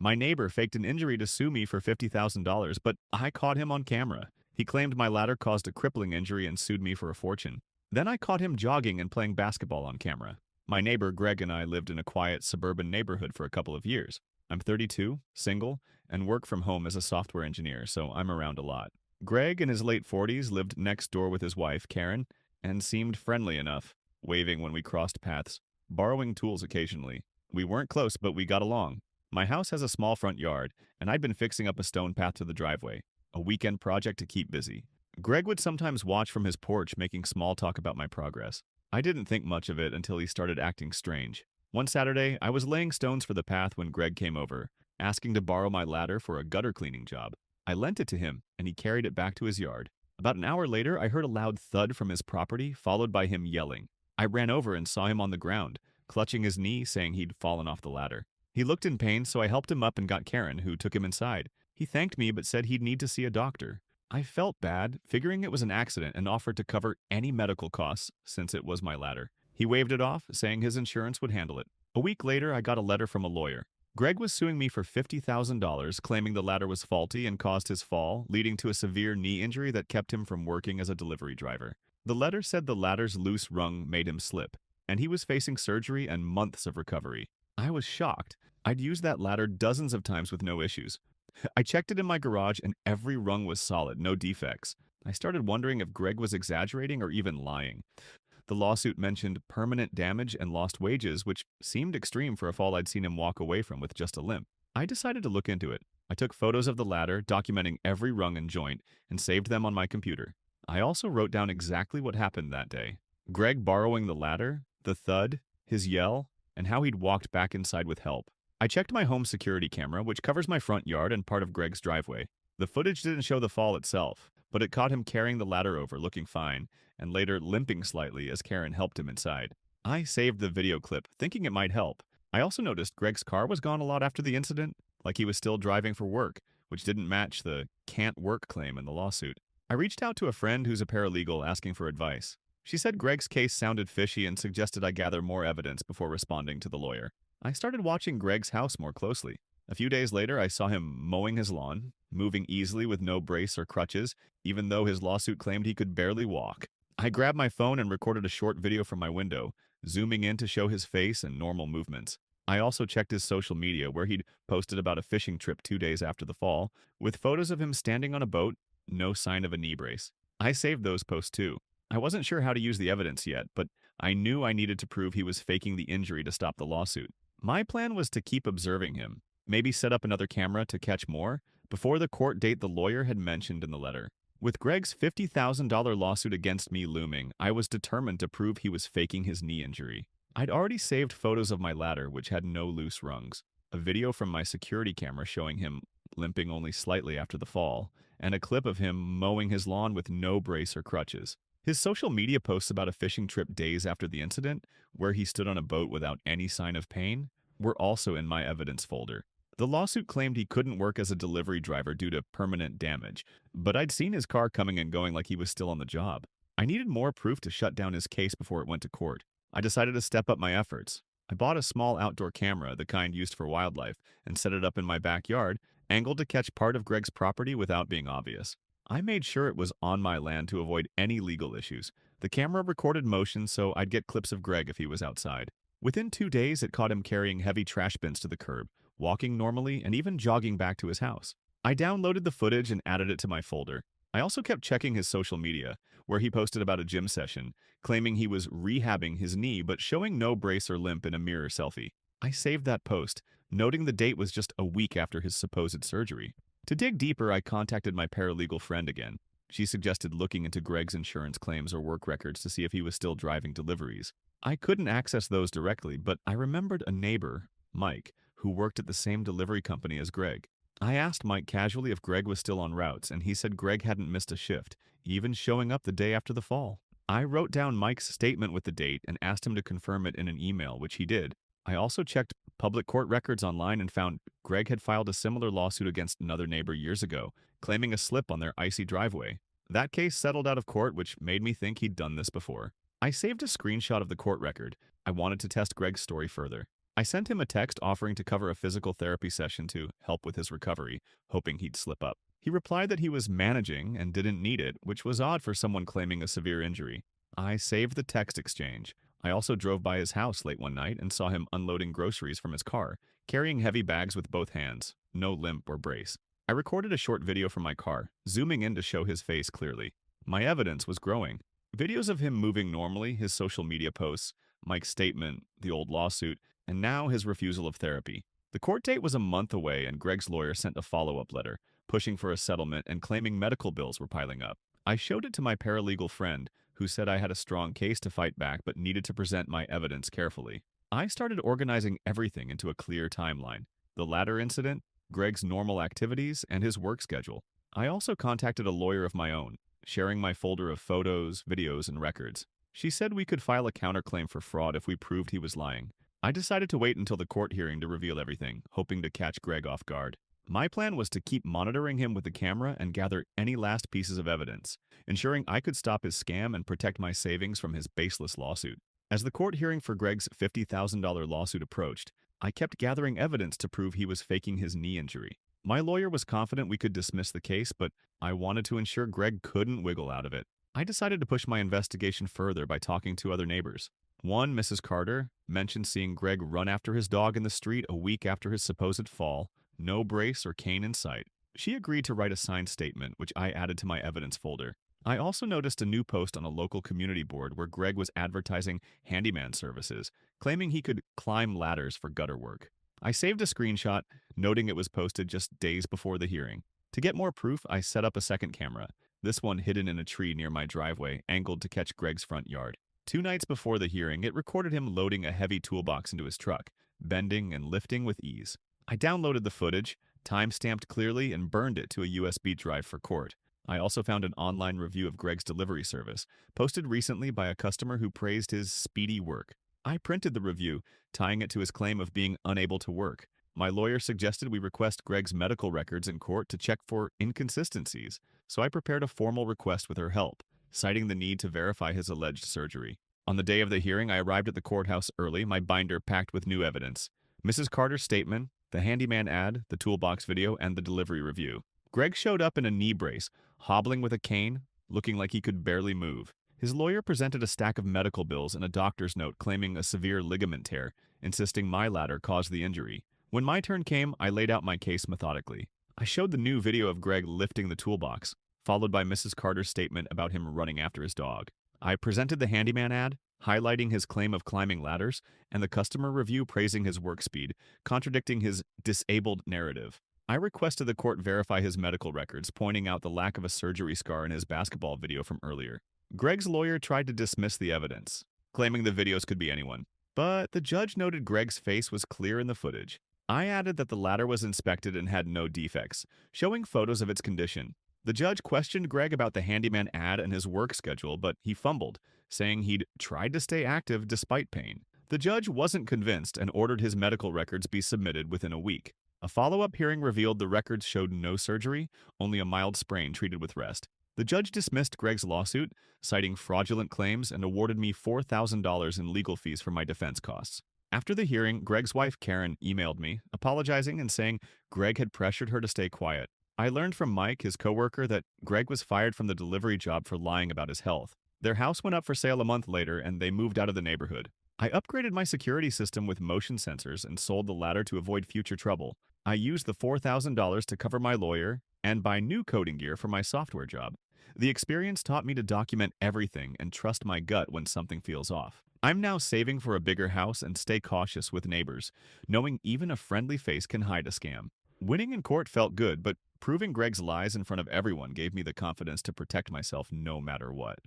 My neighbor faked an injury to sue me for $50,000, but I caught him on camera. He claimed my ladder caused a crippling injury and sued me for a fortune. Then I caught him jogging and playing basketball on camera. My neighbor Greg and I lived in a quiet suburban neighborhood for a couple of years. I'm 32, single, and work from home as a software engineer, so I'm around a lot. Greg, in his late 40s, lived next door with his wife, Karen, and seemed friendly enough, waving when we crossed paths, borrowing tools occasionally. We weren't close, but we got along. My house has a small front yard, and I'd been fixing up a stone path to the driveway, a weekend project to keep busy. Greg would sometimes watch from his porch, making small talk about my progress. I didn't think much of it until he started acting strange. One Saturday, I was laying stones for the path when Greg came over, asking to borrow my ladder for a gutter cleaning job. I lent it to him, and he carried it back to his yard. About an hour later, I heard a loud thud from his property, followed by him yelling. I ran over and saw him on the ground, clutching his knee, saying he'd fallen off the ladder. He looked in pain, so I helped him up and got Karen, who took him inside. He thanked me but said he'd need to see a doctor. I felt bad, figuring it was an accident, and offered to cover any medical costs since it was my ladder. He waved it off, saying his insurance would handle it. A week later, I got a letter from a lawyer. Greg was suing me for $50,000, claiming the ladder was faulty and caused his fall, leading to a severe knee injury that kept him from working as a delivery driver. The letter said the ladder's loose rung made him slip, and he was facing surgery and months of recovery. I was shocked. I'd used that ladder dozens of times with no issues. I checked it in my garage and every rung was solid, no defects. I started wondering if Greg was exaggerating or even lying. The lawsuit mentioned permanent damage and lost wages, which seemed extreme for a fall I'd seen him walk away from with just a limp. I decided to look into it. I took photos of the ladder, documenting every rung and joint, and saved them on my computer. I also wrote down exactly what happened that day. Greg borrowing the ladder, the thud, his yell, and how he'd walked back inside with help. I checked my home security camera, which covers my front yard and part of Greg's driveway. The footage didn't show the fall itself, but it caught him carrying the ladder over, looking fine, and later limping slightly as Karen helped him inside. I saved the video clip, thinking it might help. I also noticed Greg's car was gone a lot after the incident, like he was still driving for work, which didn't match the can't work claim in the lawsuit. I reached out to a friend who's a paralegal asking for advice. She said Greg's case sounded fishy and suggested I gather more evidence before responding to the lawyer. I started watching Greg's house more closely. A few days later, I saw him mowing his lawn, moving easily with no brace or crutches, even though his lawsuit claimed he could barely walk. I grabbed my phone and recorded a short video from my window, zooming in to show his face and normal movements. I also checked his social media, where he'd posted about a fishing trip 2 days after the fall, with photos of him standing on a boat, no sign of a knee brace. I saved those posts too. I wasn't sure how to use the evidence yet, but I knew I needed to prove he was faking the injury to stop the lawsuit. My plan was to keep observing him, maybe set up another camera to catch more, before the court date the lawyer had mentioned in the letter. With Greg's $50,000 lawsuit against me looming, I was determined to prove he was faking his knee injury. I'd already saved photos of my ladder, which had no loose rungs, a video from my security camera showing him limping only slightly after the fall, and a clip of him mowing his lawn with no brace or crutches. His social media posts about a fishing trip days after the incident, where he stood on a boat without any sign of pain, were also in my evidence folder. The lawsuit claimed he couldn't work as a delivery driver due to permanent damage, but I'd seen his car coming and going like he was still on the job. I needed more proof to shut down his case before it went to court. I decided to step up my efforts. I bought a small outdoor camera, the kind used for wildlife, and set it up in my backyard, angled to catch part of Greg's property without being obvious. I made sure it was on my land to avoid any legal issues. The camera recorded motion, so I'd get clips of Greg if he was outside. Within 2 days, it caught him carrying heavy trash bins to the curb, walking normally, and even jogging back to his house. I downloaded the footage and added it to my folder. I also kept checking his social media, where he posted about a gym session, claiming he was rehabbing his knee but showing no brace or limp in a mirror selfie. I saved that post, noting the date was just a week after his supposed surgery. To dig deeper, I contacted my paralegal friend again. She suggested looking into Greg's insurance claims or work records to see if he was still driving deliveries. I couldn't access those directly, but I remembered a neighbor, Mike, who worked at the same delivery company as Greg. I asked Mike casually if Greg was still on routes, and he said Greg hadn't missed a shift, even showing up the day after the fall. I wrote down Mike's statement with the date and asked him to confirm it in an email, which he did. I also checked public court records online and found Greg had filed a similar lawsuit against another neighbor years ago, claiming a slip on their icy driveway. That case settled out of court, which made me think he'd done this before. I saved a screenshot of the court record. I wanted to test Greg's story further. I sent him a text offering to cover a physical therapy session to help with his recovery, hoping he'd slip up. He replied that he was managing and didn't need it, which was odd for someone claiming a severe injury. I saved the text exchange. I also drove by his house late one night and saw him unloading groceries from his car, carrying heavy bags with both hands, no limp or brace. I recorded a short video from my car, zooming in to show his face clearly. My evidence was growing. Videos of him moving normally, his social media posts, Mike's statement, the old lawsuit, and now his refusal of therapy. The court date was a month away, and Greg's lawyer sent a follow-up letter, pushing for a settlement and claiming medical bills were piling up. I showed it to my paralegal friend, who said I had a strong case to fight back but needed to present my evidence carefully. I started organizing everything into a clear timeline: the ladder incident, Greg's normal activities, and his work schedule. I also contacted a lawyer of my own, sharing my folder of photos, videos, and records. She said we could file a counterclaim for fraud if we proved he was lying. I decided to wait until the court hearing to reveal everything, hoping to catch Greg off guard. My plan was to keep monitoring him with the camera and gather any last pieces of evidence, ensuring I could stop his scam and protect my savings from his baseless lawsuit. As the court hearing for Greg's $50,000 lawsuit approached, I kept gathering evidence to prove he was faking his knee injury. My lawyer was confident we could dismiss the case, but I wanted to ensure Greg couldn't wiggle out of it. I decided to push my investigation further by talking to other neighbors. One, Mrs. Carter, mentioned seeing Greg run after his dog in the street a week after his supposed fall, no brace or cane in sight. She agreed to write a signed statement, which I added to my evidence folder. I also noticed a new post on a local community board where Greg was advertising handyman services, claiming he could climb ladders for gutter work. I saved a screenshot, noting it was posted just days before the hearing. To get more proof, I set up a second camera, this one hidden in a tree near my driveway, angled to catch Greg's front yard. 2 nights before the hearing, it recorded him loading a heavy toolbox into his truck, bending and lifting with ease. I downloaded the footage, time-stamped clearly, and burned it to a USB drive for court. I also found an online review of Greg's delivery service, posted recently by a customer who praised his speedy work. I printed the review, tying it to his claim of being unable to work. My lawyer suggested we request Greg's medical records in court to check for inconsistencies, so I prepared a formal request with her help, citing the need to verify his alleged surgery. On the day of the hearing, I arrived at the courthouse early, my binder packed with new evidence: Mrs. Carter's statement, the handyman ad, the toolbox video, and the delivery review. Greg showed up in a knee brace, hobbling with a cane, looking like he could barely move. His lawyer presented a stack of medical bills and a doctor's note claiming a severe ligament tear, insisting my ladder caused the injury. When my turn came, I laid out my case methodically. I showed the new video of Greg lifting the toolbox, followed by Mrs. Carter's statement about him running after his dog. I presented the handyman ad, highlighting his claim of climbing ladders, and the customer review praising his work speed, contradicting his disabled narrative. I requested the court verify his medical records, pointing out the lack of a surgery scar in his basketball video from earlier. Greg's lawyer tried to dismiss the evidence, claiming the videos could be anyone. But the judge noted Greg's face was clear in the footage. I added that the ladder was inspected and had no defects, showing photos of its condition. The judge questioned Greg about the handyman ad and his work schedule, but he fumbled, saying he'd tried to stay active despite pain. The judge wasn't convinced and ordered his medical records be submitted within a week. A follow-up hearing revealed the records showed no surgery, only a mild sprain treated with rest. The judge dismissed Greg's lawsuit, citing fraudulent claims, and awarded me $4,000 in legal fees for my defense costs. After the hearing, Greg's wife Karen emailed me, apologizing and saying Greg had pressured her to stay quiet. I learned from Mike, his coworker, that Greg was fired from the delivery job for lying about his health. Their house went up for sale a month later, and they moved out of the neighborhood. I upgraded my security system with motion sensors and sold the ladder to avoid future trouble. I used the $4,000 to cover my lawyer and buy new coding gear for my software job. The experience taught me to document everything and trust my gut when something feels off. I'm now saving for a bigger house and stay cautious with neighbors, knowing even a friendly face can hide a scam. Winning in court felt good, but proving Greg's lies in front of everyone gave me the confidence to protect myself no matter what.